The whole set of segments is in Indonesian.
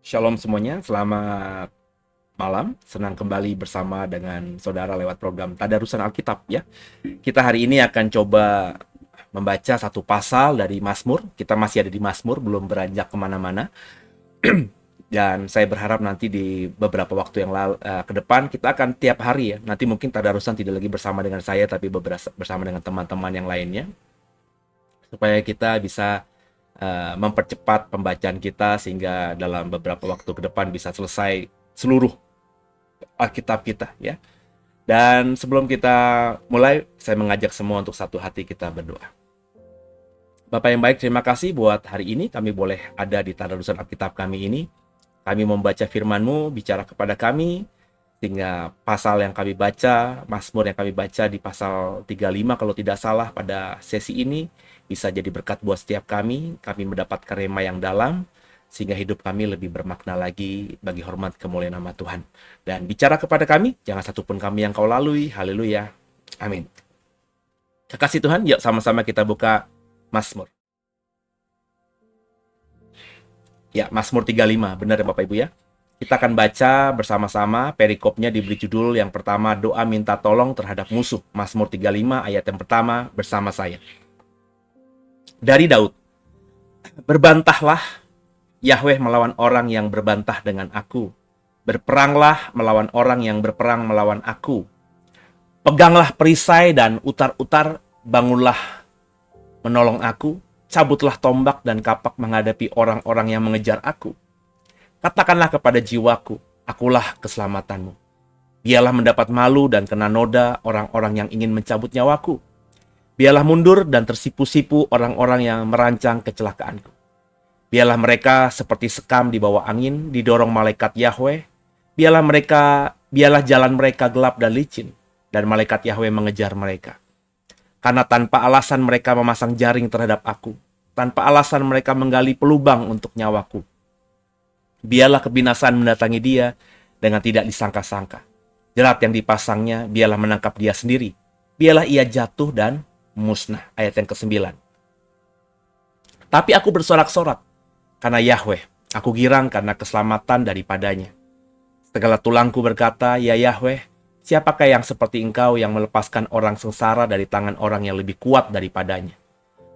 Shalom semuanya, selamat malam. Senang kembali bersama dengan saudara lewat program Tadarusan Alkitab ya. Kita hari ini akan coba membaca satu pasal dari Mazmur. Kita masih ada di Mazmur, belum beranjak kemana-mana. Dan saya berharap nanti di beberapa waktu yang ke depan kita akan tiap hari ya. Nanti mungkin Tadarusan tidak lagi bersama dengan saya, tapi bersama dengan teman-teman yang lainnya. Supaya kita bisa mempercepat pembacaan kita sehingga dalam beberapa waktu ke depan bisa selesai seluruh Alkitab kita ya. Dan sebelum kita mulai, saya mengajak semua untuk satu hati kita berdoa. Bapak yang baik, terima kasih buat hari ini kami boleh ada di Tadarusan Alkitab kami ini. Kami membaca firman-Mu, bicara kepada kami, sehingga pasal yang kami baca, Mazmur yang kami baca di pasal 35 kalau tidak salah pada sesi ini, bisa jadi berkat buat setiap kami mendapatkan rema yang dalam, sehingga hidup kami lebih bermakna lagi bagi hormat kemuliaan nama Tuhan. Dan bicara kepada kami, jangan satupun kami yang kau lalui, haleluya, amin. Kekasih Tuhan, yuk sama-sama kita buka Mazmur. Ya, Mazmur 35, benar ya Bapak Ibu ya. Kita akan baca bersama-sama, perikopnya diberi judul yang pertama, doa minta tolong terhadap musuh. Mazmur 35 ayat yang pertama bersama saya. Dari Daud, berbantahlah Yahweh melawan orang yang berbantah dengan aku. Berperanglah melawan orang yang berperang melawan aku. Peganglah perisai dan utar-utar, bangunlah menolong aku. Cabutlah tombak dan kapak menghadapi orang-orang yang mengejar aku. Katakanlah kepada jiwaku, akulah keselamatanmu. Biarlah mendapat malu dan kena noda orang-orang yang ingin mencabut nyawaku. Biarlah mundur dan tersipu-sipu orang-orang yang merancang kecelakaanku. Biarlah mereka seperti sekam di bawah angin, didorong malaikat Yahweh. Biarlah jalan mereka gelap dan licin, dan malaikat Yahweh mengejar mereka. Karena tanpa alasan mereka memasang jaring terhadap aku. Tanpa alasan mereka menggali pelubang untuk nyawaku. Biarlah kebinasaan mendatangi dia dengan tidak disangka-sangka. Jerat yang dipasangnya, biarlah menangkap dia sendiri. Biarlah ia jatuh dan musnah. Ayat yang ke-9. Tapi aku bersorak-sorak karena Yahweh. Aku girang karena keselamatan daripadanya. Segala tulangku berkata, ya Yahweh, siapakah yang seperti engkau yang melepaskan orang sengsara dari tangan orang yang lebih kuat daripadanya?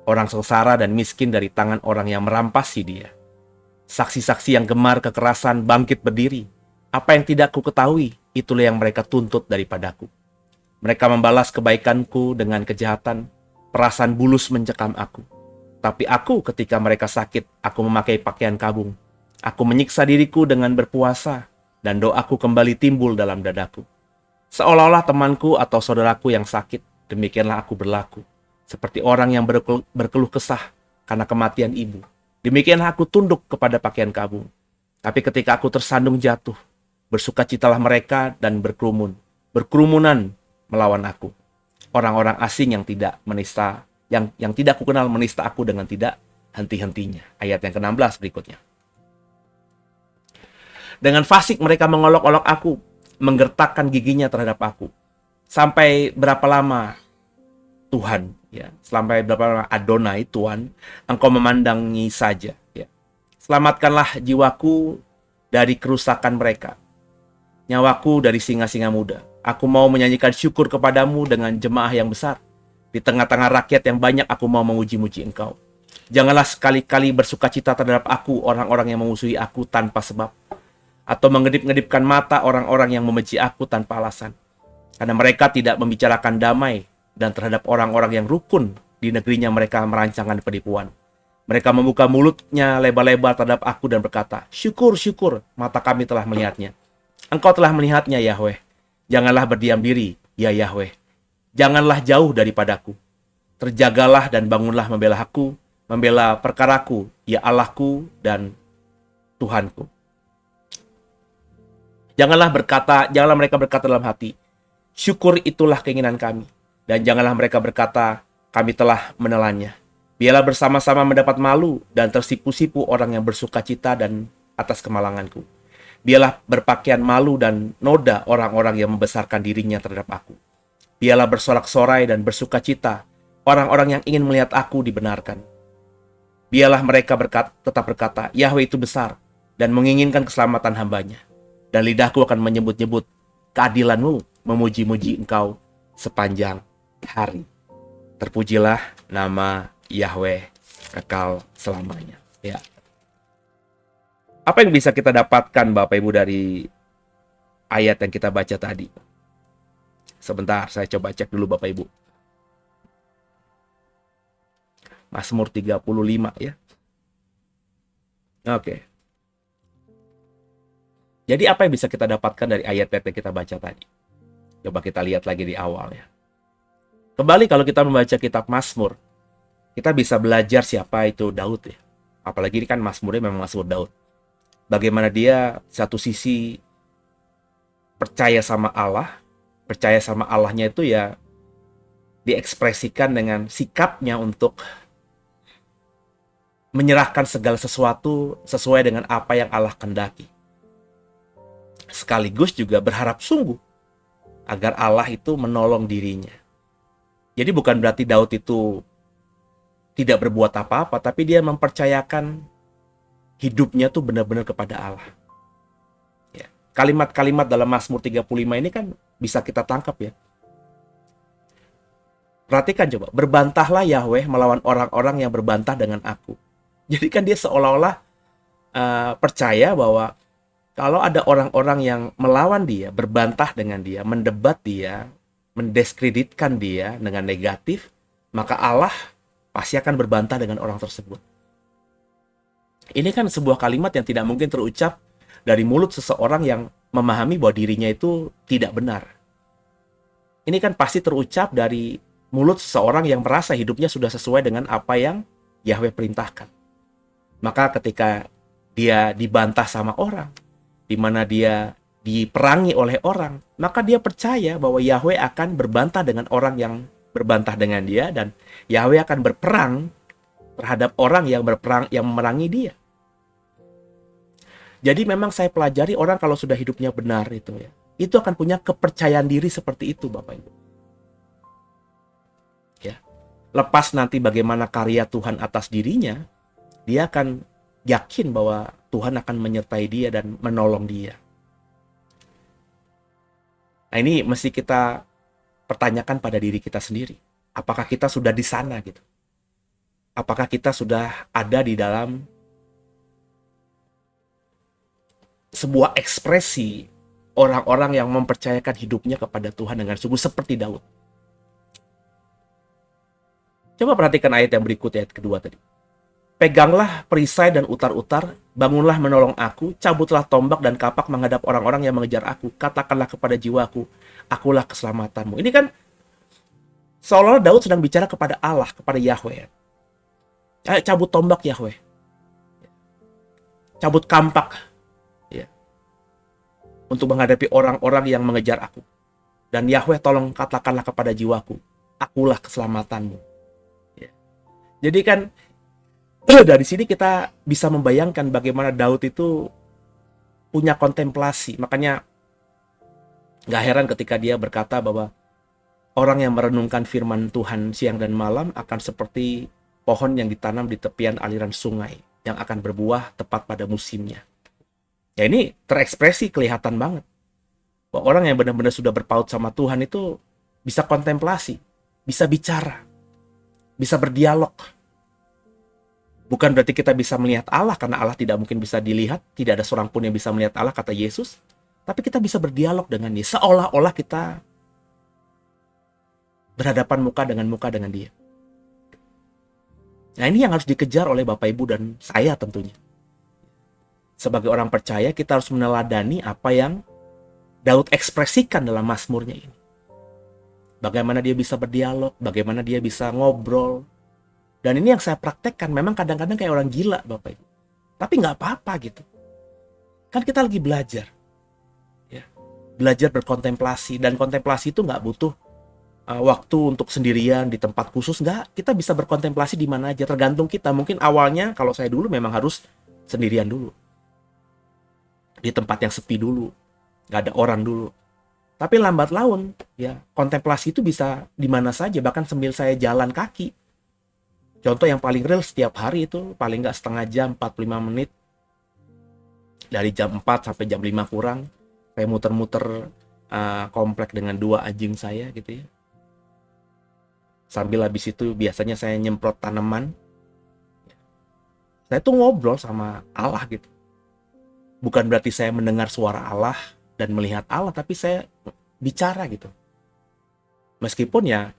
Orang sengsara dan miskin dari tangan orang yang merampasi dia. Saksi-saksi yang gemar kekerasan bangkit berdiri. Apa yang tidak ku ketahui, itulah yang mereka tuntut daripadaku. Mereka membalas kebaikanku dengan kejahatan. Perasaan bulus mencekam aku. Tapi aku ketika mereka sakit, aku memakai pakaian kabung. Aku menyiksa diriku dengan berpuasa, dan doaku kembali timbul dalam dadaku. Seolah-olah temanku atau saudaraku yang sakit, demikianlah aku berlaku. Seperti orang yang berkeluh kesah karena kematian ibu. Demikianlah aku tunduk kepada pakaian kabung. Tapi ketika aku tersandung jatuh, bersukacitalah mereka dan berkerumunan melawan aku. Orang-orang asing yang tidak menista, yang tidak kukenal menista aku dengan tidak henti-hentinya. Ayat yang ke-16 berikutnya. Dengan fasik mereka mengolok-olok aku, menggertakkan giginya terhadap aku. Sampai berapa lama Tuhan, ya, sampai berapa lama Adonai Tuhan, engkau memandangi saja, ya. Selamatkanlah jiwaku dari kerusakan mereka, nyawaku dari singa-singa muda. Aku mau menyanyikan syukur kepadamu dengan jemaah yang besar. Di tengah-tengah rakyat yang banyak aku mau memuji-muji engkau. Janganlah sekali-kali bersukacita terhadap aku orang-orang yang memusuhi aku tanpa sebab, atau mengedip-ngedipkan mata orang-orang yang membenci aku tanpa alasan. Karena mereka tidak membicarakan damai, dan terhadap orang-orang yang rukun di negerinya mereka merancangkan penipuan. Mereka membuka mulutnya lebar-lebar terhadap aku dan berkata, syukur, syukur, mata kami telah melihatnya. Engkau telah melihatnya, Yahweh. Janganlah berdiam diri, ya Yahweh. Janganlah jauh daripadaku. Terjagalah dan bangunlah membela aku, membela perkaraku, ya Allahku dan Tuhanku. Janganlah mereka berkata dalam hati, syukur itulah keinginan kami. Dan janganlah mereka berkata, kami telah menelannya. Biarlah bersama-sama mendapat malu dan tersipu-sipu orang yang bersukacita dan atas kemalanganku. Biarlah berpakaian malu dan noda orang-orang yang membesarkan dirinya terhadap aku. Biarlah bersorak-sorai dan bersukacita orang-orang yang ingin melihat aku dibenarkan. Biarlah mereka tetap berkata, Yahweh itu besar dan menginginkan keselamatan hambanya. Dan lidahku akan menyebut-nyebut keadilanmu, memuji-muji engkau sepanjang hari. Terpujilah nama Yahweh kekal selamanya. Ya. Apa yang bisa kita dapatkan Bapak Ibu dari ayat yang kita baca tadi? Sebentar, saya coba cek dulu Bapak Ibu. Mazmur 35 ya. Oke. Jadi apa yang bisa kita dapatkan dari ayat yang kita baca tadi? Coba kita lihat lagi di awal ya. Kembali kalau kita membaca kitab Mazmur, kita bisa belajar siapa itu Daud ya. Apalagi ini kan Mazmurnya memang Mazmur Daud. Bagaimana dia satu sisi percaya sama Allahnya itu ya diekspresikan dengan sikapnya untuk menyerahkan segala sesuatu sesuai dengan apa yang Allah kehendaki. Sekaligus juga berharap sungguh agar Allah itu menolong dirinya. Jadi bukan berarti Daud itu tidak berbuat apa-apa, tapi dia mempercayakan hidupnya tuh benar-benar kepada Allah. Ya. Kalimat-kalimat dalam Mazmur 35 ini kan bisa kita tangkap ya. Perhatikan coba, berbantahlah Yahweh melawan orang-orang yang berbantah dengan aku. Jadi kan dia seolah-olah percaya bahwa kalau ada orang-orang yang melawan dia, berbantah dengan dia, mendebat dia, mendiskreditkan dia dengan negatif, maka Allah pasti akan berbantah dengan orang tersebut. Ini kan sebuah kalimat yang tidak mungkin terucap dari mulut seseorang yang memahami bahwa dirinya itu tidak benar. Ini kan pasti terucap dari mulut seseorang yang merasa hidupnya sudah sesuai dengan apa yang Yahweh perintahkan. Maka ketika dia dibantah sama orang, di mana dia diperangi oleh orang, maka dia percaya bahwa Yahweh akan berbantah dengan orang yang berbantah dengan dia, dan Yahweh akan berperang terhadap orang yang memerangi dia. Jadi memang saya pelajari orang kalau sudah hidupnya benar itu akan punya kepercayaan diri seperti itu Bapak Ibu. Ya. Lepas nanti bagaimana karya Tuhan atas dirinya, dia akan yakin bahwa Tuhan akan menyertai dia dan menolong dia. Nah ini mesti kita pertanyakan pada diri kita sendiri. Apakah kita sudah di sana gitu? Apakah kita sudah ada di dalam sebuah ekspresi orang-orang yang mempercayakan hidupnya kepada Tuhan dengan sungguh seperti Daud? Coba perhatikan ayat yang berikut, ayat kedua tadi. Peganglah perisai dan utar-utar, bangunlah menolong aku, cabutlah tombak dan kapak menghadap orang-orang yang mengejar aku. Katakanlah kepada jiwaku, akulah keselamatanmu. Ini kan seolah-olah Daud sedang bicara kepada Allah, kepada Yahweh. Ayo cabut tombak Yahweh. Cabut kampak. Ya, untuk menghadapi orang-orang yang mengejar aku. Dan Yahweh tolong katakanlah kepada jiwaku, akulah keselamatanmu. Ya. Jadi kan dari sini kita bisa membayangkan bagaimana Daud itu punya kontemplasi. Makanya gak heran ketika dia berkata bahwa orang yang merenungkan firman Tuhan siang dan malam akan seperti pohon yang ditanam di tepian aliran sungai yang akan berbuah tepat pada musimnya. Ya ini terekspresi kelihatan banget. Bahwa orang yang benar-benar sudah berpaut sama Tuhan itu bisa kontemplasi, bisa bicara, bisa berdialog. Bukan berarti kita bisa melihat Allah, karena Allah tidak mungkin bisa dilihat. Tidak ada seorang pun yang bisa melihat Allah, kata Yesus. Tapi kita bisa berdialog dengan Dia. Seolah-olah kita berhadapan muka dengan Dia. Nah ini yang harus dikejar oleh Bapak Ibu dan saya tentunya. Sebagai orang percaya, kita harus meneladani apa yang Daud ekspresikan dalam Mazmurnya ini. Bagaimana dia bisa berdialog, bagaimana dia bisa ngobrol. Dan ini yang saya praktekkan. Memang kadang-kadang kayak orang gila, Bapak Ibu. Tapi nggak apa-apa gitu. Kan kita lagi belajar. Ya. Belajar berkontemplasi. Dan kontemplasi itu nggak butuh waktu untuk sendirian di tempat khusus. Nggak. Kita bisa berkontemplasi di mana aja. Tergantung kita. Mungkin awalnya kalau saya dulu memang harus sendirian dulu. Di tempat yang sepi dulu. Nggak ada orang dulu. Tapi lambat laun, ya kontemplasi itu bisa di mana saja. Bahkan sambil saya jalan kaki. Contoh yang paling real setiap hari itu paling nggak setengah jam, 45 menit. Dari jam 4 sampai jam 5 kurang. Saya muter-muter komplek dengan 2 anjing saya gitu ya. Sambil habis itu biasanya saya nyemprot tanaman. Saya tuh ngobrol sama Allah gitu. Bukan berarti saya mendengar suara Allah dan melihat Allah, tapi saya bicara gitu. Meskipun ya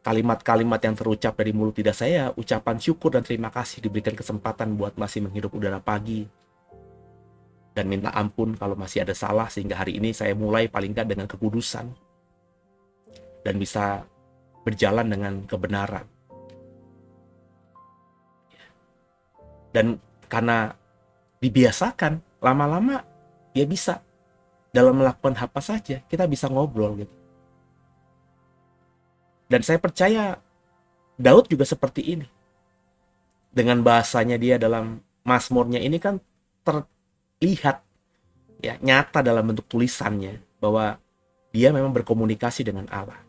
kalimat-kalimat yang terucap dari mulut lidah saya, ucapan syukur dan terima kasih diberikan kesempatan buat masih menghirup udara pagi. Dan minta ampun kalau masih ada salah, sehingga hari ini saya mulai paling nggak dengan kekudusan. Dan bisa berjalan dengan kebenaran. Dan karena dibiasakan, lama-lama ya bisa. Dalam melakukan apa saja, kita bisa ngobrol gitu. Dan saya percaya Daud juga seperti ini. Dengan bahasanya dia dalam Mazmurnya ini kan terlihat ya nyata dalam bentuk tulisannya bahwa dia memang berkomunikasi dengan Allah.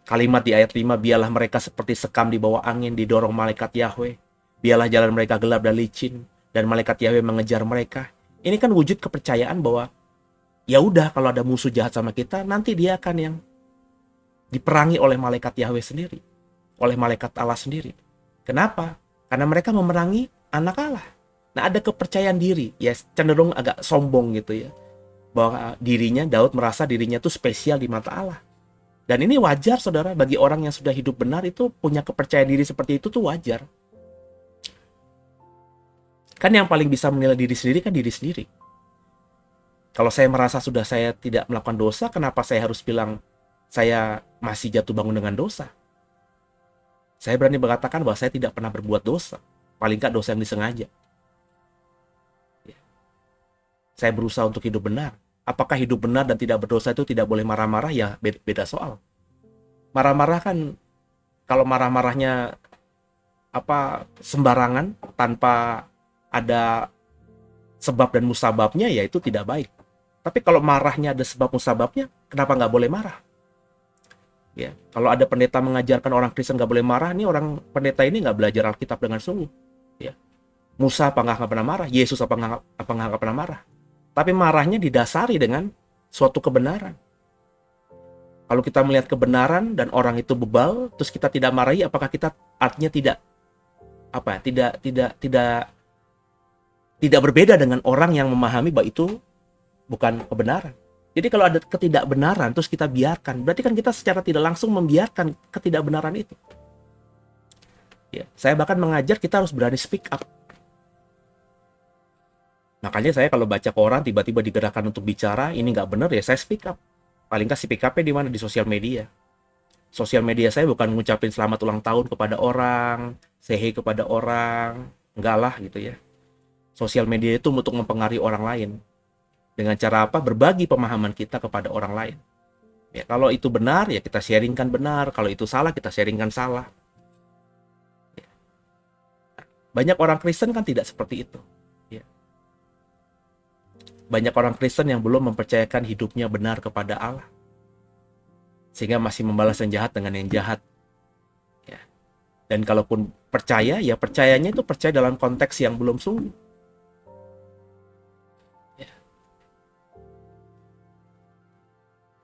Kalimat di ayat 5, biarlah mereka seperti sekam di bawah angin didorong malaikat Yahweh. Biarlah jalan mereka gelap dan licin dan malaikat Yahweh mengejar mereka. Ini kan wujud kepercayaan bahwa ya udah kalau ada musuh jahat sama kita, nanti dia akan yang diperangi oleh malaikat Yahweh sendiri, oleh malaikat Allah sendiri. Kenapa? Karena mereka memerangi anak Allah. Nah, ada kepercayaan diri, ya cenderung agak sombong gitu ya. Bahwa dirinya, Daud merasa dirinya tuh spesial di mata Allah. Dan ini wajar saudara, bagi orang yang sudah hidup benar itu punya kepercayaan diri seperti itu tuh wajar. Kan yang paling bisa menilai diri sendiri kan diri sendiri. Kalau saya merasa sudah saya tidak melakukan dosa, kenapa saya harus bilang saya masih jatuh bangun dengan dosa? Saya berani mengatakan bahwa saya tidak pernah berbuat dosa. Paling nggak dosa yang disengaja. Saya berusaha untuk hidup benar. Apakah hidup benar dan tidak berdosa itu tidak boleh marah-marah? Ya beda soal. Marah-marah kan, kalau marah-marahnya sembarangan tanpa ada sebab dan musababnya, ya itu tidak baik. Tapi kalau marahnya ada sebab musababnya, kenapa nggak boleh marah? Ya, kalau ada pendeta mengajarkan orang Kristen nggak boleh marah, ini orang pendeta ini nggak belajar Alkitab dengan sungguh. Ya, Musa apa nggak pernah marah? Yesus apa nggak pernah marah? Tapi marahnya didasari dengan suatu kebenaran. Kalau kita melihat kebenaran dan orang itu bebal, terus kita tidak marahi, apakah kita artinya tidak berbeda dengan orang yang memahami bahwa itu bukan kebenaran? Jadi kalau ada ketidakbenaran terus kita biarkan, berarti kan kita secara tidak langsung membiarkan ketidakbenaran itu. Ya, saya bahkan mengajar kita harus berani speak up. Makanya saya kalau baca koran tiba-tiba digerakkan untuk bicara, ini nggak benar ya saya speak up. Paling nggak speak up-nya di mana? Di sosial media. Sosial media saya bukan ngucapin selamat ulang tahun kepada orang, say hey kepada orang, enggak lah gitu ya. Sosial media itu untuk mempengaruhi orang lain. Dengan cara apa? Berbagi pemahaman kita kepada orang lain. Ya, kalau itu benar, ya kita sharingkan benar. Kalau itu salah, kita sharingkan salah. Ya. Banyak orang Kristen kan tidak seperti itu. Ya. Banyak orang Kristen yang belum mempercayakan hidupnya benar kepada Allah. Sehingga masih membalas yang jahat dengan yang jahat. Ya. Dan kalaupun percaya, ya percayanya itu percaya dalam konteks yang belum sungguh.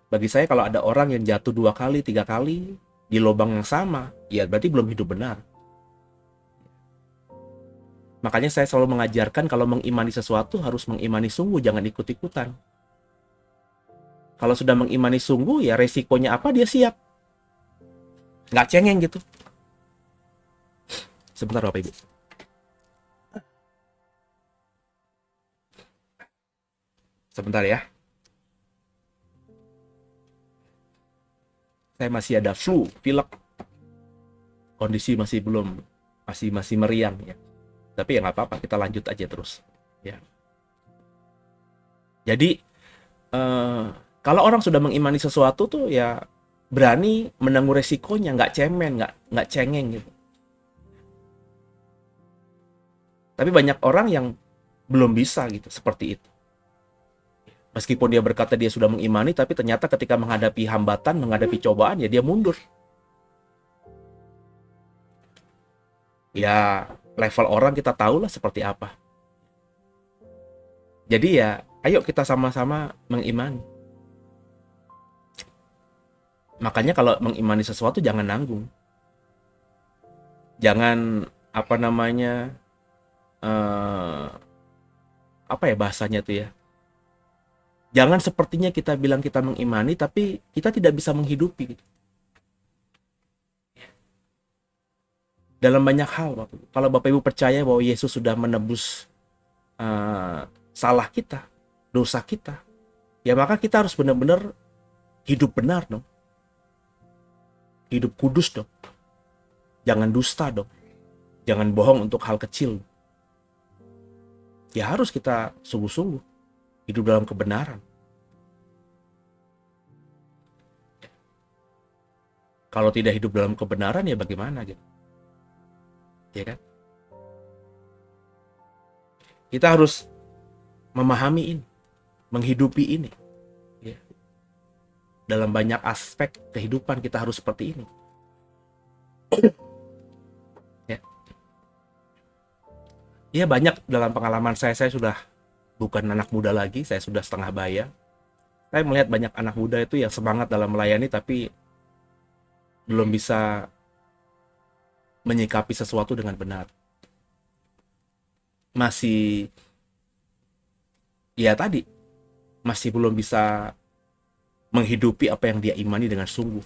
Bagi saya kalau ada orang yang jatuh 2 kali, 3 kali di lubang yang sama, ya berarti belum hidup benar. Makanya saya selalu mengajarkan kalau mengimani sesuatu harus mengimani sungguh, jangan ikut-ikutan. Kalau sudah mengimani sungguh, ya resikonya apa dia siap. Nggak cengeng gitu. Sebentar Bapak Ibu. Sebentar ya. Saya masih ada flu, pilek. Kondisi masih belum, masih meriang ya. Tapi ya nggak apa-apa, kita lanjut aja terus. Ya. Jadi kalau orang sudah mengimani sesuatu tuh ya berani menanggung resikonya, nggak cemen, nggak cengeng gitu. Tapi banyak orang yang belum bisa gitu, seperti itu. Meskipun dia berkata dia sudah mengimani, tapi ternyata ketika menghadapi hambatan, menghadapi cobaan, ya dia mundur. Ya, level orang kita tahu lah seperti apa. Jadi ya, ayo kita sama-sama mengimani. Makanya kalau mengimani sesuatu jangan nanggung. Jangan, apa namanya, apa ya bahasanya tuh ya. Jangan sepertinya kita bilang kita mengimani, tapi kita tidak bisa menghidupi. Dalam banyak hal, kalau Bapak Ibu percaya bahwa Yesus sudah menebus salah kita, dosa kita, ya maka kita harus benar-benar hidup benar dong. Hidup kudus dong. Jangan dusta dong. Jangan bohong untuk hal kecil. Ya harus kita sungguh-sungguh hidup dalam kebenaran. Kalau tidak hidup dalam kebenaran ya bagaimana gitu. Ya kan? Kita harus memahami ini, menghidupi ini. Ya. Dalam banyak aspek kehidupan kita harus seperti ini. Ya. Ya banyak dalam pengalaman saya sudah bukan anak muda lagi, saya sudah setengah baya. Saya melihat banyak anak muda itu yang semangat dalam melayani tapi belum bisa menyikapi sesuatu dengan benar. Masih, ya tadi, masih belum bisa menghidupi apa yang dia imani dengan sungguh.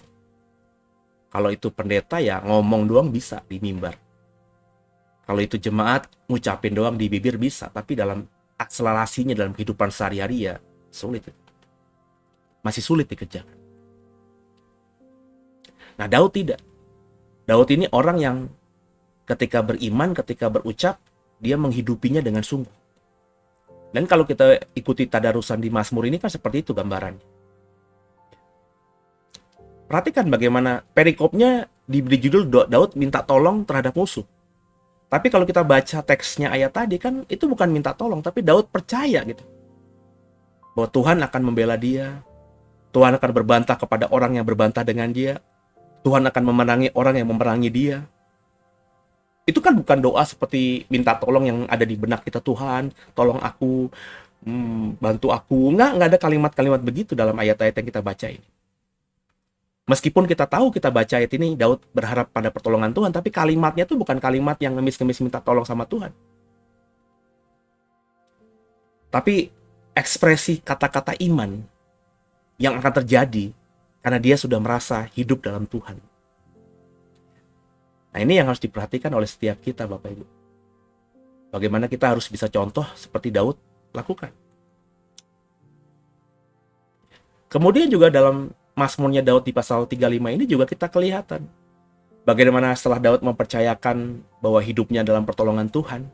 Kalau itu pendeta ya ngomong doang bisa di mimbar. Kalau itu jemaat ngucapin doang di bibir bisa, tapi dalam akselerasinya dalam kehidupan sehari-hari ya sulit. Masih sulit dikerjakan. Nah, Daud tidak. Daud ini orang yang ketika beriman, ketika berucap, dia menghidupinya dengan sungguh. Dan kalau kita ikuti tadarusan di Mazmur ini kan seperti itu gambarannya. Perhatikan bagaimana perikopnya diberi judul Daud minta tolong terhadap musuh. Tapi kalau kita baca teksnya ayat tadi kan itu bukan minta tolong, tapi Daud percaya gitu. Bahwa Tuhan akan membela dia. Tuhan akan berbantah kepada orang yang berbantah dengan dia. Tuhan akan memenangi orang yang memerangi dia. Itu kan bukan doa seperti minta tolong yang ada di benak kita, Tuhan, tolong aku, bantu aku. Nggak ada kalimat-kalimat begitu dalam ayat-ayat yang kita baca ini. Meskipun kita tahu kita baca ayat ini, Daud berharap pada pertolongan Tuhan, tapi kalimatnya itu bukan kalimat yang ngemis-ngemis minta tolong sama Tuhan. Tapi ekspresi kata-kata iman yang akan terjadi karena dia sudah merasa hidup dalam Tuhan. Nah, ini yang harus diperhatikan oleh setiap kita, Bapak Ibu. Bagaimana kita harus bisa contoh seperti Daud lakukan. Kemudian juga dalam Mazmurnya Daud di pasal 35 ini juga kita kelihatan bagaimana setelah Daud mempercayakan bahwa hidupnya dalam pertolongan Tuhan,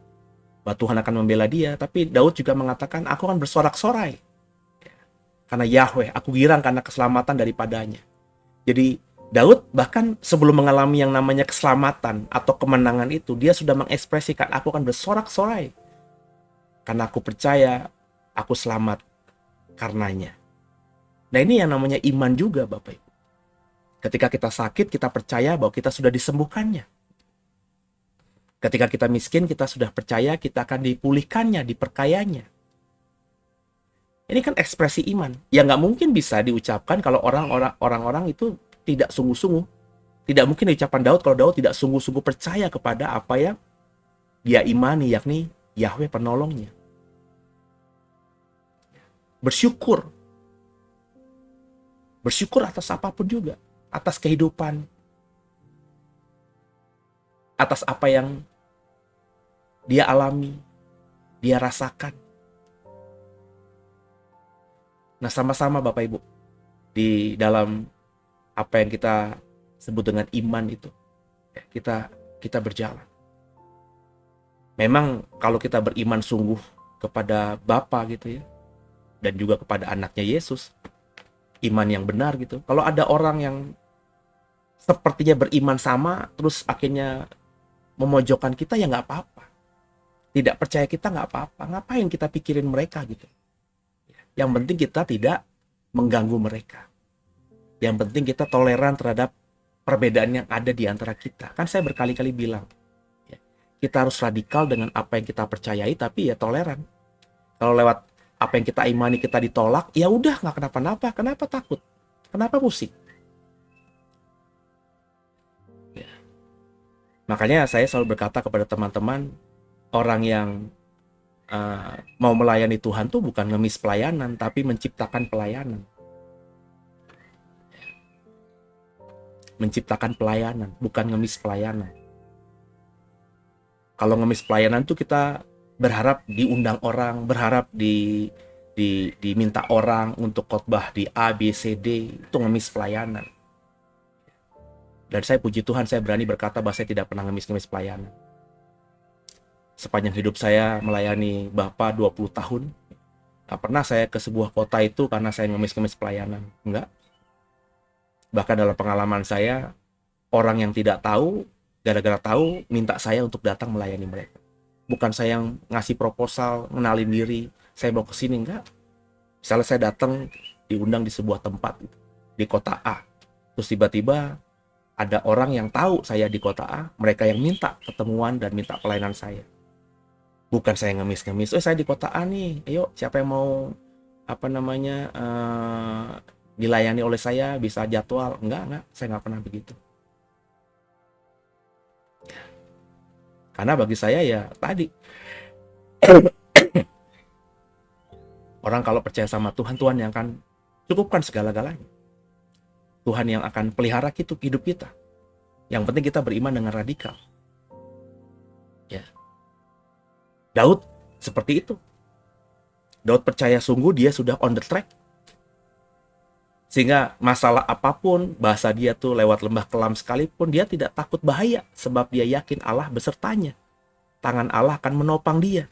bahwa Tuhan akan membela dia, tapi Daud juga mengatakan, aku akan bersorak-sorai karena Yahweh, aku girang karena keselamatan daripadanya. Jadi Daud bahkan sebelum mengalami yang namanya keselamatan atau kemenangan itu, dia sudah mengekspresikan, aku akan bersorak-sorai karena aku percaya aku selamat karenanya. Nah, ini yang namanya iman juga, Bapak Ibu. Ketika kita sakit, kita percaya bahwa kita sudah disembuhkannya. Ketika kita miskin, kita sudah percaya kita akan dipulihkannya, diperkayanya. Ini kan ekspresi iman yang nggak mungkin bisa diucapkan kalau orang-orang itu tidak sungguh-sungguh. Tidak mungkin diucapkan Daud kalau Daud tidak sungguh-sungguh percaya kepada apa yang dia imani, yakni Yahweh penolongnya. Bersyukur atas apapun juga, atas kehidupan, atas apa yang dia alami, dia rasakan. Nah, sama-sama Bapak Ibu, di dalam apa yang kita sebut dengan iman itu, kita berjalan. Memang kalau kita beriman sungguh kepada Bapa gitu ya, dan juga kepada anaknya Yesus, iman yang benar gitu. Kalau ada orang yang sepertinya beriman sama, terus akhirnya memojokkan kita, ya nggak apa-apa. Tidak percaya kita nggak apa-apa. Ngapain kita pikirin mereka gitu. Yang penting kita tidak mengganggu mereka. Yang penting kita toleran terhadap perbedaan yang ada di antara kita. Kan saya berkali-kali bilang, kita harus radikal dengan apa yang kita percayai, tapi ya toleran. Kalau lewat apa yang kita imani kita ditolak, ya udah nggak kenapa-napa. Kenapa takut? Kenapa pusing? Ya. Makanya saya selalu berkata kepada teman-teman, orang yang mau melayani Tuhan tuh bukan ngemis pelayanan, tapi menciptakan pelayanan. Menciptakan pelayanan, bukan ngemis pelayanan. Kalau ngemis pelayanan tuh kita berharap diundang orang, berharap diminta orang untuk khotbah di A, B, C, D, itu ngemis pelayanan. Dan saya puji Tuhan, saya berani berkata bahwa saya tidak pernah ngemis-ngemis pelayanan. Sepanjang hidup saya melayani Bapak 20 tahun, gak pernah saya ke sebuah kota itu karena saya ngemis-ngemis pelayanan. Enggak. Bahkan dalam pengalaman saya, orang yang tidak tahu, gara-gara tahu, minta saya untuk datang melayani mereka. Bukan saya yang ngasih proposal, ngenalin diri, saya mau kesini, enggak. Misalnya saya datang, diundang di sebuah tempat, di kota A. Terus tiba-tiba ada orang yang tahu saya di kota A, mereka yang minta ketemuan dan minta pelayanan saya. Bukan saya ngemis-ngemis, saya di kota A nih, ayo siapa yang mau dilayani oleh saya, bisa jadwal. Enggak, saya nggak pernah begitu. Karena bagi saya ya tadi, orang kalau percaya sama Tuhan, Tuhan yang akan cukupkan segala-galanya. Tuhan yang akan pelihara hidup kita. Yang penting kita beriman dengan radikal. Ya. Daud seperti itu. Daud percaya sungguh dia sudah on the track. Sehingga masalah apapun, bahasa dia tuh lewat lembah kelam sekalipun, dia tidak takut bahaya. Sebab dia yakin Allah besertanya. Tangan Allah akan menopang dia.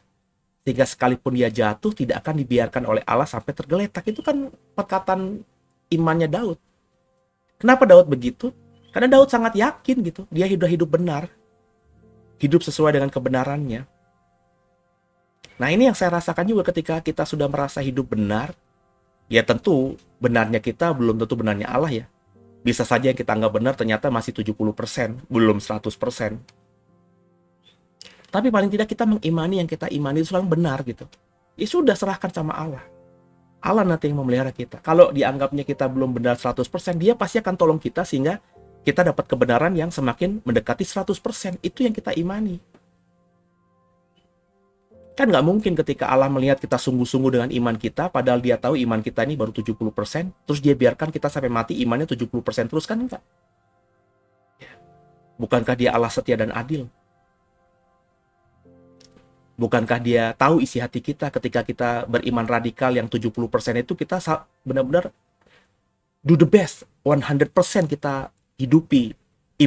Sehingga sekalipun dia jatuh, tidak akan dibiarkan oleh Allah sampai tergeletak. Itu kan perkataan imannya Daud. Kenapa Daud begitu? Karena Daud sangat yakin gitu. Dia hidup benar. Hidup sesuai dengan kebenarannya. Nah, ini yang saya rasakan juga ketika kita sudah merasa hidup benar. Ya tentu benarnya kita belum tentu benarnya Allah ya. Bisa saja yang kita anggap benar ternyata masih 70%, belum 100%. Tapi paling tidak kita mengimani yang kita imani itu memang benar gitu. Ya sudah, serahkan sama Allah. Allah nanti yang memelihara kita. Kalau dianggapnya kita belum benar 100%, dia pasti akan tolong kita sehingga kita dapat kebenaran yang semakin mendekati 100%. Itu yang kita imani. Kan nggak mungkin ketika Allah melihat kita sungguh-sungguh dengan iman kita, padahal dia tahu iman kita ini baru 70%, terus dia biarkan kita sampai mati imannya 70% terus, kan enggak. Bukankah dia Allah setia dan adil? Bukankah dia tahu isi hati kita ketika kita beriman radikal yang 70% itu kita benar-benar do the best, 100% kita hidupi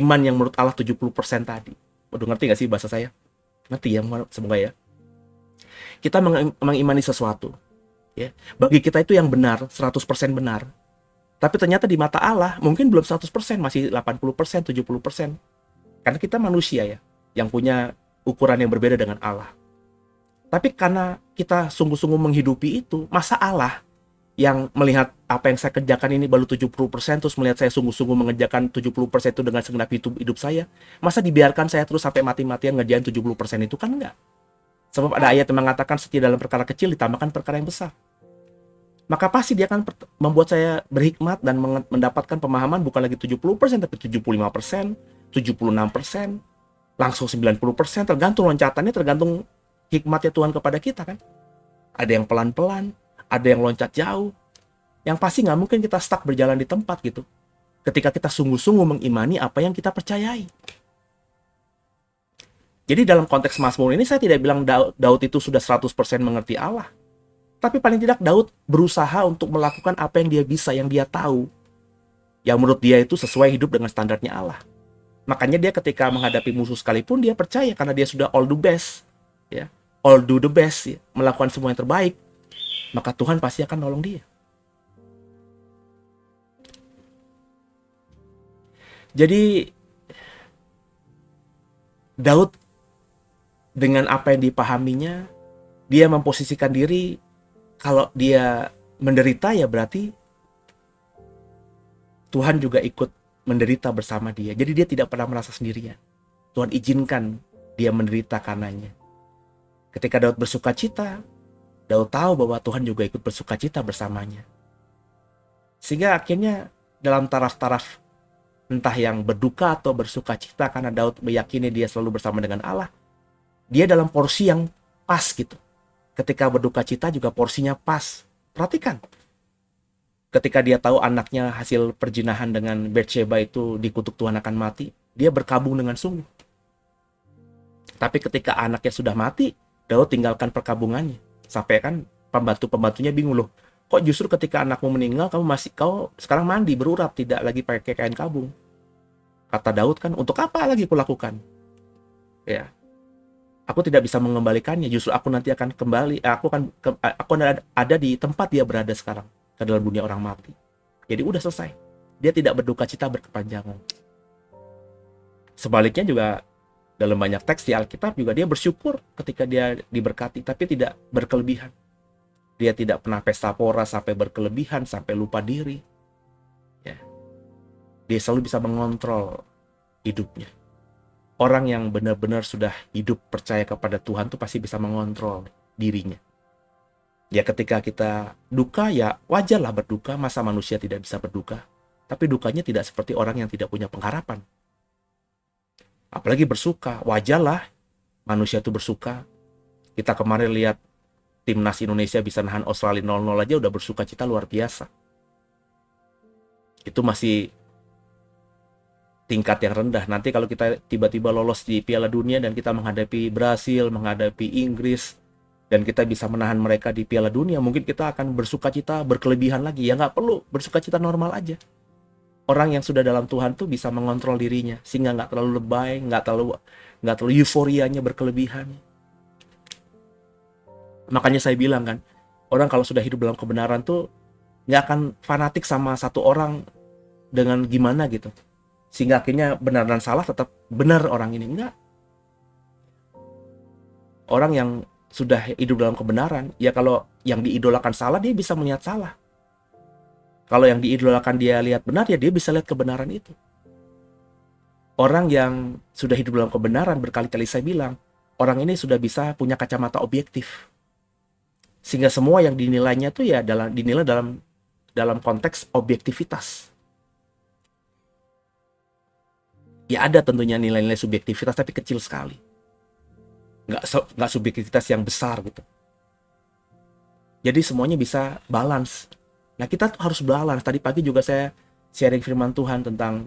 iman yang menurut Allah 70% tadi. Waduh, ngerti nggak sih bahasa saya? Ngerti ya, semoga ya. Kita mengimani sesuatu, ya. Bagi kita itu yang benar, 100% benar. Tapi ternyata di mata Allah mungkin belum 100%, masih 80%, 70%. Karena kita manusia ya, yang punya ukuran yang berbeda dengan Allah. Tapi karena kita sungguh-sungguh menghidupi itu, masa Allah yang melihat apa yang saya kerjakan ini baru 70%, terus melihat saya sungguh-sungguh mengerjakan 70% itu dengan segenap hidup saya, masa dibiarkan saya terus sampai mati-matian ngerjain 70% itu? Kan enggak. Sebab ada ayat yang mengatakan setia dalam perkara kecil ditambahkan perkara yang besar. Maka pasti dia akan membuat saya berhikmat dan mendapatkan pemahaman bukan lagi 70%, tapi 75%, 76%, langsung 90%, tergantung loncatannya, tergantung hikmatnya Tuhan kepada kita kan. Ada yang pelan-pelan, ada yang loncat jauh. Yang pasti nggak mungkin kita stuck berjalan di tempat gitu. Ketika kita sungguh-sungguh mengimani apa yang kita percayai. Jadi dalam konteks Mazmur ini saya tidak bilang Daud itu sudah 100% mengerti Allah. Tapi paling tidak Daud berusaha untuk melakukan apa yang dia bisa, yang dia tahu. Yang menurut dia itu sesuai hidup dengan standarnya Allah. Makanya dia ketika menghadapi musuh sekalipun dia percaya karena dia sudah all the best. Ya, all do the best, ya, melakukan semua yang terbaik. Maka Tuhan pasti akan nolong dia. Jadi Daud dengan apa yang dipahaminya, dia memposisikan diri kalau dia menderita ya berarti Tuhan juga ikut menderita bersama dia. Jadi dia tidak pernah merasa sendirian. Tuhan izinkan dia menderita karenanya. Ketika Daud bersuka cita, Daud tahu bahwa Tuhan juga ikut bersuka cita bersamanya. Sehingga akhirnya dalam taraf-taraf entah yang berduka atau bersuka cita karena Daud meyakini dia selalu bersama dengan Allah, dia dalam porsi yang pas gitu. Ketika berduka cita juga porsinya pas. Perhatikan. Ketika dia tahu anaknya hasil perjinahan dengan Batsheba itu dikutuk Tuhan akan mati, dia berkabung dengan sungguh. Tapi ketika anaknya sudah mati, Daud tinggalkan perkabungannya. Sampai kan pembantu-pembantunya bingung, loh, kok justru ketika anakmu meninggal kau sekarang mandi berurap, tidak lagi pakai kain kabung. Kata Daud kan, untuk apa lagi kulakukan? Ya. Aku tidak bisa mengembalikannya, justru aku nanti akan kembali, aku ada di tempat dia berada sekarang, ke dalam dunia orang mati. Jadi udah selesai. Dia tidak berduka cita berkepanjangan. Sebaliknya juga dalam banyak teks di Alkitab juga dia bersyukur ketika dia diberkati, tapi tidak berkelebihan. Dia tidak pernah pesta pora sampai berkelebihan, sampai lupa diri. Ya. Dia selalu bisa mengontrol hidupnya. Orang yang benar-benar sudah hidup percaya kepada Tuhan tuh pasti bisa mengontrol dirinya. Ya ketika kita duka ya wajarlah berduka, masa manusia tidak bisa berduka. Tapi dukanya tidak seperti orang yang tidak punya pengharapan. Apalagi bersuka, wajarlah manusia itu bersuka. Kita kemarin lihat timnas Indonesia bisa nahan Australia 0-0 aja udah bersuka cita luar biasa. Itu masih tingkat yang rendah. Nanti kalau kita tiba-tiba lolos di Piala Dunia dan kita menghadapi Brasil, menghadapi Inggris, dan kita bisa menahan mereka di Piala Dunia, mungkin kita akan bersuka cita berkelebihan lagi. Ya nggak perlu, bersuka cita normal aja. Orang yang sudah dalam Tuhan tuh bisa mengontrol dirinya, sehingga nggak terlalu lebay, nggak terlalu euforianya berkelebihan. Makanya saya bilang kan, orang kalau sudah hidup dalam kebenaran tuh nggak akan fanatik sama satu orang dengan gimana gitu. Sehingga akhirnya benar dan salah tetap benar orang ini. Enggak. Orang yang sudah hidup dalam kebenaran, ya kalau yang diidolakan salah, dia bisa melihat salah. Kalau yang diidolakan dia lihat benar, ya dia bisa lihat kebenaran itu. Orang yang sudah hidup dalam kebenaran, berkali-kali saya bilang, orang ini sudah bisa punya kacamata objektif. Sehingga semua yang dinilainya itu ya dinilai dalam konteks objektivitas. Ya ada tentunya nilai-nilai subjektivitas, tapi kecil sekali. nggak subjektivitas yang besar gitu. Jadi semuanya bisa balance. Nah, kita tuh harus balance. Tadi pagi juga saya sharing firman Tuhan tentang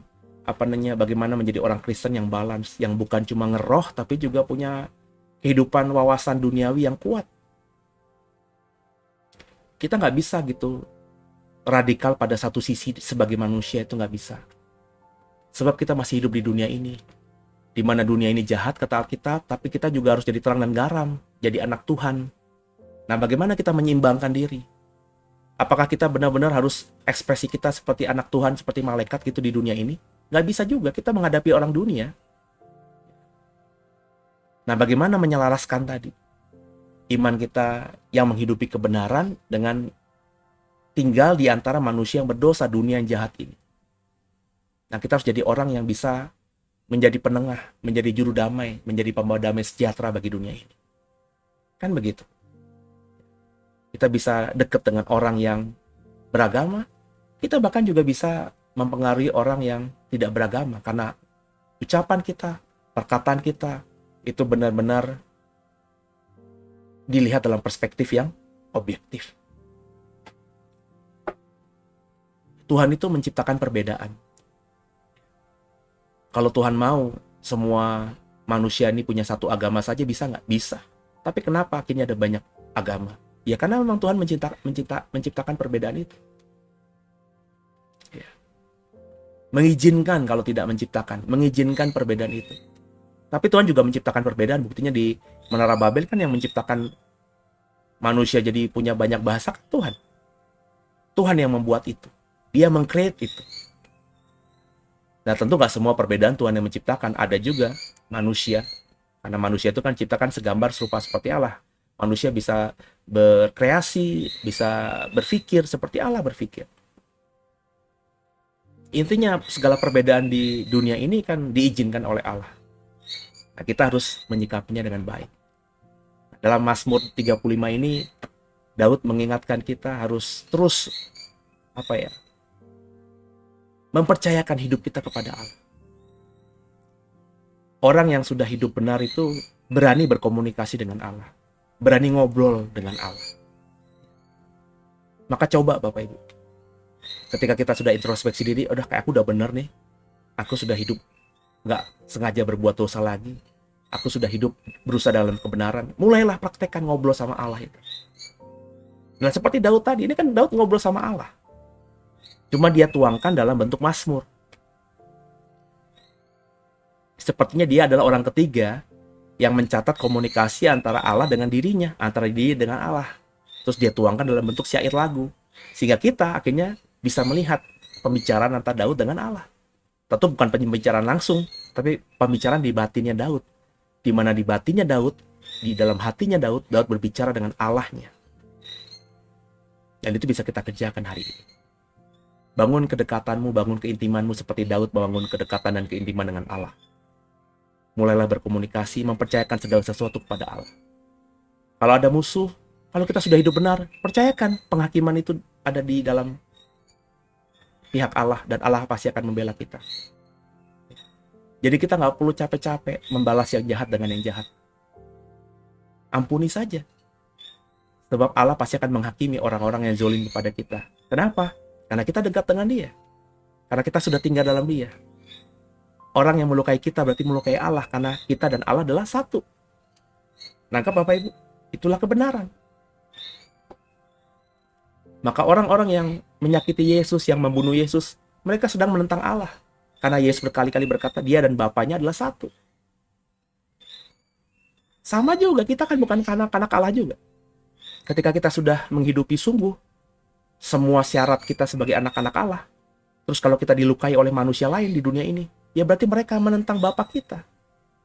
bagaimana menjadi orang Kristen yang balance, yang bukan cuma ngeroh tapi juga punya kehidupan wawasan duniawi yang kuat. Kita nggak bisa gitu radikal pada satu sisi sebagai manusia, itu nggak bisa. Sebab kita masih hidup di dunia ini, di mana dunia ini jahat kata Alkitab, tapi kita juga harus jadi terang dan garam, jadi anak Tuhan. Nah, bagaimana kita menyeimbangkan diri? Apakah kita benar-benar harus ekspresi kita seperti anak Tuhan, seperti malaikat gitu di dunia ini? Nggak bisa juga, kita menghadapi orang dunia. Nah, bagaimana menyelaraskan tadi? Iman kita yang menghidupi kebenaran dengan tinggal di antara manusia yang berdosa, dunia yang jahat ini. Nah, kita harus jadi orang yang bisa menjadi penengah, menjadi juru damai, menjadi pembawa damai sejahtera bagi dunia ini. Kan begitu. Kita bisa dekat dengan orang yang beragama, kita bahkan juga bisa mempengaruhi orang yang tidak beragama, karena ucapan kita, perkataan kita, itu benar-benar dilihat dalam perspektif yang objektif. Tuhan itu menciptakan perbedaan. Kalau Tuhan mau semua manusia ini punya satu agama saja, bisa nggak? Bisa. Tapi kenapa akhirnya ada banyak agama? Ya karena memang Tuhan menciptakan perbedaan itu. Ya. Mengizinkan kalau tidak menciptakan, mengizinkan perbedaan itu. Tapi Tuhan juga menciptakan perbedaan, buktinya di Menara Babel kan yang menciptakan manusia jadi punya banyak bahasa kan Tuhan. Tuhan yang membuat itu. Dia meng-create itu. Nah, tentu nggak semua perbedaan Tuhan yang menciptakan, ada juga manusia. Karena manusia itu kan ciptakan segambar serupa seperti Allah. Manusia bisa berkreasi, bisa berpikir seperti Allah berpikir. Intinya segala perbedaan di dunia ini kan diizinkan oleh Allah. Nah, kita harus menyikapinya dengan baik. Dalam Mazmur 35 ini, Daud mengingatkan kita harus terus mempercayakan hidup kita kepada Allah. Orang yang sudah hidup benar itu berani berkomunikasi dengan Allah, berani ngobrol dengan Allah. Maka coba Bapak Ibu, ketika kita sudah introspeksi diri, kayak aku udah benar nih, aku sudah hidup nggak sengaja berbuat dosa lagi, aku sudah hidup berusaha dalam kebenaran, mulailah praktekkan ngobrol sama Allah itu. Nah, seperti Daud tadi, ini kan Daud ngobrol sama Allah, cuma dia tuangkan dalam bentuk mazmur. Sepertinya dia adalah orang ketiga yang mencatat komunikasi antara Allah dengan dirinya, antara diri dengan Allah. Terus dia tuangkan dalam bentuk syair lagu, sehingga kita akhirnya bisa melihat pembicaraan antara Daud dengan Allah. Tentu bukan pembicaraan langsung, tapi pembicaraan di batinnya Daud, di mana di batinnya Daud, di dalam hatinya Daud berbicara dengan Allahnya. Dan itu bisa kita kerjakan hari ini. Bangun kedekatanmu, bangun keintimanmu seperti Daud bangun kedekatan dan keintiman dengan Allah. Mulailah berkomunikasi, mempercayakan segala sesuatu kepada Allah. Kalau ada musuh, kalau kita sudah hidup benar, percayakan penghakiman itu ada di dalam pihak Allah, dan Allah pasti akan membela kita. Jadi kita nggak perlu capek-capek membalas yang jahat dengan yang jahat. Ampuni saja. Sebab Allah pasti akan menghakimi orang-orang yang zalim kepada kita. Kenapa? Karena kita dekat dengan Dia. Karena kita sudah tinggal dalam Dia. Orang yang melukai kita berarti melukai Allah, karena kita dan Allah adalah satu. Nangkap Bapak Ibu? Itulah kebenaran. Maka orang-orang yang menyakiti Yesus, yang membunuh Yesus, mereka sedang menentang Allah. Karena Yesus berkali-kali berkata, Dia dan Bapanya adalah satu. Sama juga, kita kan bukan anak-anak Allah juga. Ketika kita sudah menghidupi sungguh semua syarat kita sebagai anak-anak Allah, terus kalau kita dilukai oleh manusia lain di dunia ini, ya berarti mereka menentang Bapa kita.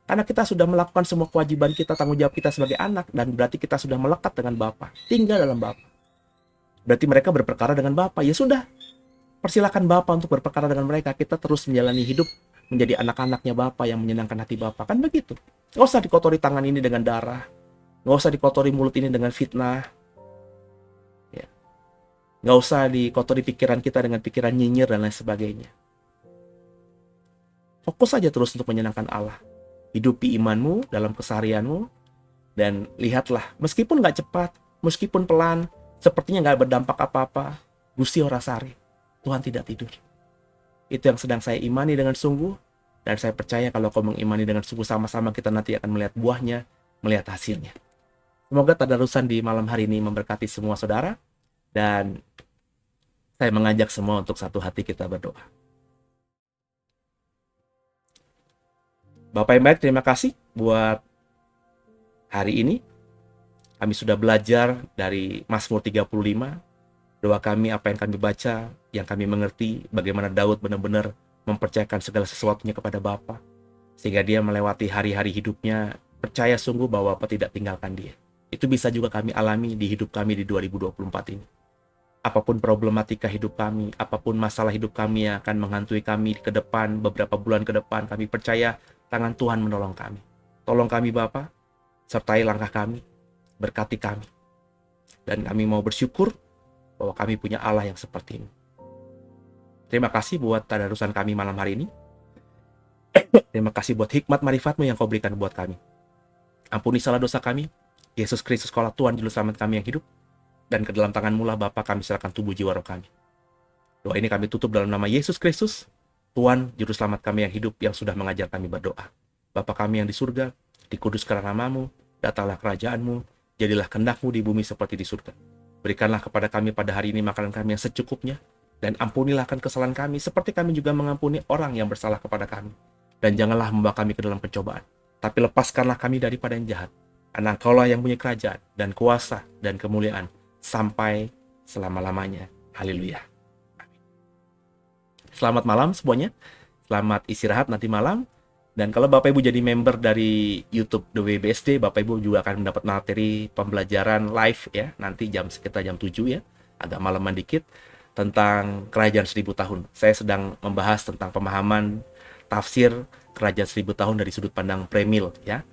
Karena kita sudah melakukan semua kewajiban kita, tanggung jawab kita sebagai anak, dan berarti kita sudah melekat dengan Bapa, tinggal dalam Bapa. Berarti mereka berperkara dengan Bapa. Ya sudah, persilakan Bapa untuk berperkara dengan mereka. Kita terus menjalani hidup menjadi anak-anaknya Bapa yang menyenangkan hati Bapa. Kan begitu. Nggak usah dikotori tangan ini dengan darah. Nggak usah dikotori mulut ini dengan fitnah. Ya. Nggak usah dikotori pikiran kita dengan pikiran nyinyir dan lain sebagainya. Fokus saja terus untuk menyenangkan Allah. Hidupi imanmu dalam keseharianmu. Dan lihatlah, meskipun nggak cepat, meskipun pelan, sepertinya nggak berdampak apa-apa, Gusti ora sare, Tuhan tidak tidur. Itu yang sedang saya imani dengan sungguh, dan saya percaya kalau kau mengimani dengan sungguh, sama-sama kita nanti akan melihat buahnya, melihat hasilnya. Semoga tadarusan di malam hari ini memberkati semua saudara, dan saya mengajak semua untuk satu hati kita berdoa. Bapak yang baik, terima kasih buat hari ini. Kami sudah belajar dari Mazmur 35. Doa kami, apa yang kami baca, yang kami mengerti, bagaimana Daud benar-benar mempercayakan segala sesuatunya kepada Bapa, sehingga dia melewati hari-hari hidupnya, percaya sungguh bahwa Bapa tidak tinggalkan dia. Itu bisa juga kami alami di hidup kami di 2024 ini. Apapun problematika hidup kami, apapun masalah hidup kami yang akan menghantui kami ke depan, beberapa bulan ke depan, kami percaya tangan Tuhan menolong kami. Tolong kami Bapa, sertai langkah kami, berkati kami. Dan kami mau bersyukur bahwa kami punya Allah yang seperti ini. Terima kasih buat tadarusan kami malam hari ini. Terima kasih buat hikmat marifat-Mu yang Kau berikan buat kami. Ampuni salah dosa kami. Yesus Kristus Kaulah Tuhan Juru Selamat kami yang hidup. Dan ke dalam tangan-Mu lah Bapa kami serahkan tubuh jiwa roh kami. Doa ini kami tutup dalam nama Yesus Kristus, Tuhan Juru Selamat kami yang hidup, yang sudah mengajar kami berdoa. Bapa kami yang di surga, dikuduskanlah nama-Mu, datanglah kerajaan-Mu, jadilah kehendak-Mu di bumi seperti di surga. Berikanlah kepada kami pada hari ini makanan kami yang secukupnya, dan ampunilah akan kesalahan kami, seperti kami juga mengampuni orang yang bersalah kepada kami. Dan janganlah membawa kami ke dalam pencobaan, tapi lepaskanlah kami daripada yang jahat. Karena Engkaulah yang punya kerajaan, dan kuasa, dan kemuliaan, sampai selama-lamanya. Haleluya. Selamat malam semuanya. Selamat istirahat nanti malam. Dan kalau Bapak Ibu jadi member dari YouTube The WBSD, Bapak Ibu juga akan mendapat materi pembelajaran live ya, nanti sekitar jam 7 ya, agak malaman dikit, tentang Kerajaan 1000 tahun. Saya sedang membahas tentang pemahaman tafsir Kerajaan 1000 tahun dari sudut pandang premil ya.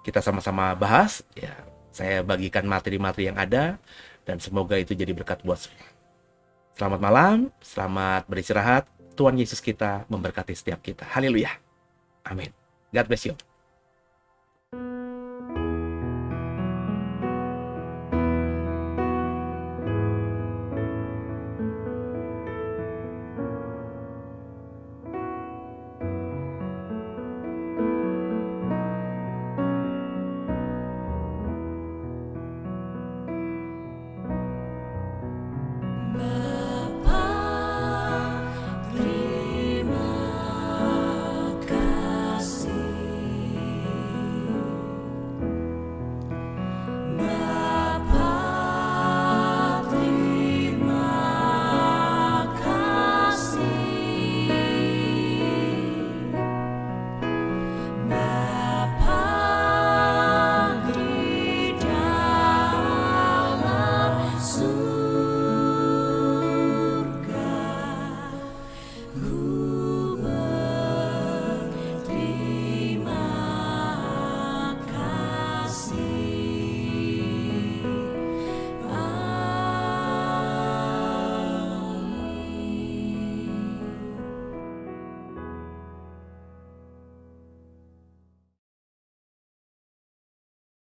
Kita sama-sama bahas ya. Saya bagikan materi-materi yang ada, dan semoga itu jadi berkat buat semua. Selamat malam, selamat beristirahat. Tuhan Yesus kita memberkati setiap kita. Haleluya. Amin. God bless you.